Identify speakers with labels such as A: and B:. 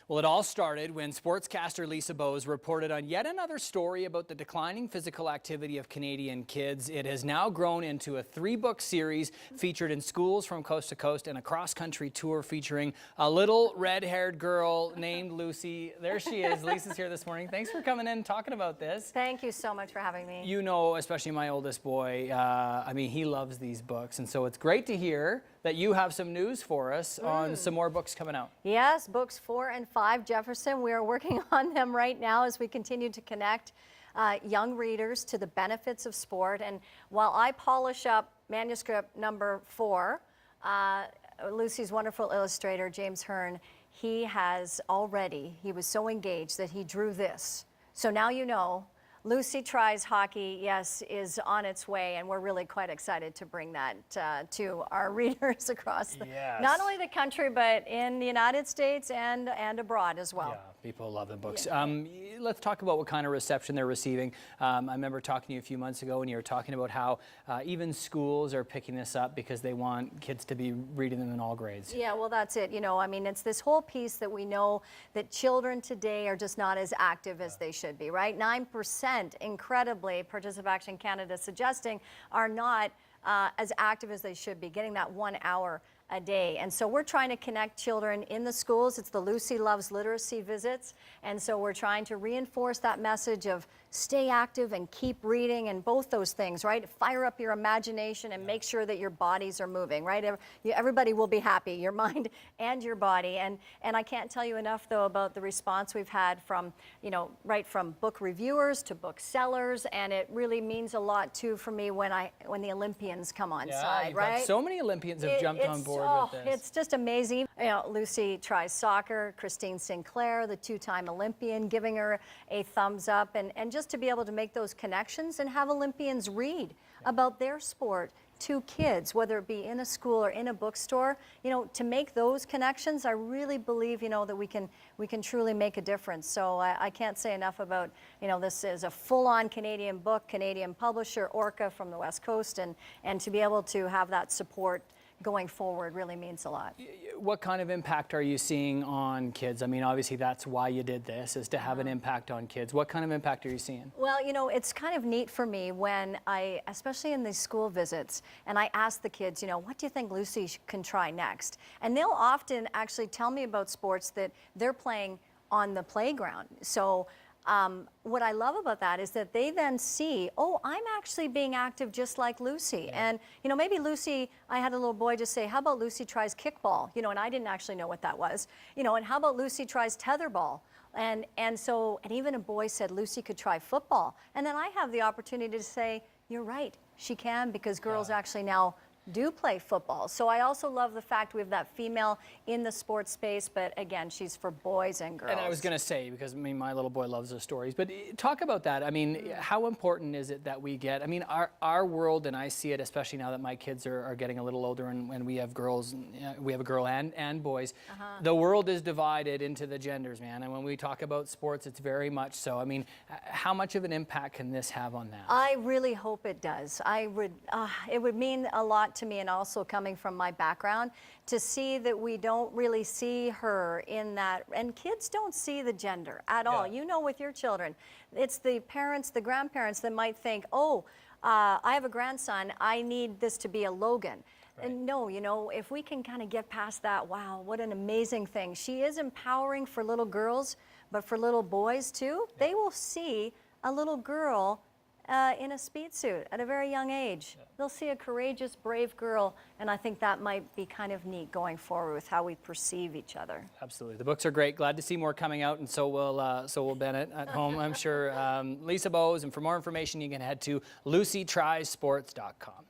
A: Well, it all started when sportscaster Lisa Bowes reported on yet another story about the declining physical activity of Canadian kids. It has now grown into a 3-book series featured in schools from coast to coast and a cross-country tour featuring a little red-haired girl named Lucy. There she is. Lisa's here this morning. Thanks for coming in and talking about this.
B: Thank you so much for having me.
A: You know, especially my oldest boy, I mean, he loves these books, and so it's great to hear that you have some news for us on some more books coming out.
B: Yes, books 4 and 5, Jefferson. We are working on them right now as we continue to connect young readers to the benefits of sport. And while I polish up manuscript number 4, Lucy's wonderful illustrator, James Hearn, he was so engaged that he drew this. So now you know, Lucy Tries Hockey, yes, is on its way, and we're really quite excited to bring that to our readers across not only the country, but in the United States and abroad as well.
A: Yeah, people love the books. Let's talk about what kind of reception they're receiving. I remember talking to you a few months ago, and you were talking about how even schools are picking this up because they want kids to be reading them in all grades.
B: Yeah, well, that's it. You know, I mean, it's this whole piece that we know that children today are just not as active as they should be, right? 9%, incredibly, Participant Action Canada suggesting, are not as active as they should be, getting that 1 hour a day. And so we're trying to connect children in the schools. It's the Lucy Loves Literacy visits. And so we're trying to reinforce that message of stay active and keep reading, and both those things, right? Fire up your imagination and make sure that your bodies are moving, right? Everybody will be happy, your mind and your body. And I can't tell you enough, though, about the response we've had from, you know, right from book reviewers to book sellers. And it really means a lot, too, for me when the Olympians come on side, right?
A: So many Olympians have jumped on board with this.
B: It's just amazing. You know, Lucy Tries Soccer, Christine Sinclair, the 2-time Olympian, giving her a thumbs up, and just to be able to make those connections and have Olympians read about their sport to kids, whether it be in a school or in a bookstore, you know, to make those connections, I really believe, you know, that we can truly make a difference. So I can't say enough about, you know, this is a full-on Canadian book, Canadian publisher, Orca from the West Coast, and to be able to have that support going forward really means a lot.
A: What kind of impact are you seeing on kids? I mean, obviously that's why you did this, is to have an impact on kids. What kind of impact are you seeing?
B: Well, you know, it's kind of neat for me when especially in these school visits, and I ask the kids, you know, what do you think Lucy can try next? And they'll often actually tell me about sports that they're playing on the playground. So what I love about that is that they then see, oh, I'm actually being active just like Lucy. Yeah. And, you know, maybe Lucy, I had a little boy just say, how about Lucy tries kickball? You know, and I didn't actually know what that was. You know, and how about Lucy tries tetherball? And even a boy said Lucy could try football. And then I have the opportunity to say, you're right, she can, because girls actually now do play football. So I also love the fact we have that female in the sports space, but again, she's for boys and girls.
A: And I was going to say, because I mean, my little boy loves those stories, but talk about that. I mean, how important is it that we get, I mean, our world, and I see it especially now that my kids are getting a little older and we have girls, we have a girl and boys, the world is divided into the genders, man. And when we talk about sports, it's very much so. I mean, how much of an impact can this have on that?
B: I really hope it does. It would mean a lot to me, and also coming from my background, to see that we don't really see her in that, and kids don't see the gender at all. You know, with your children, it's the parents, the grandparents that might think, oh, I have a grandson, I need this to be a Logan. And no, you know, if we can kind of get past that, wow, what an amazing thing. She is empowering for little girls, but for little boys too. They will see a little girl in a speed suit at a very young age. They'll see a courageous, brave girl, and I think that might be kind of neat going forward with how we perceive each other.
A: Absolutely. The books are great. Glad to see more coming out, and so will Bennett at home, I'm sure. Lisa Bowes, and for more information, you can head to LucyTriesSports.com.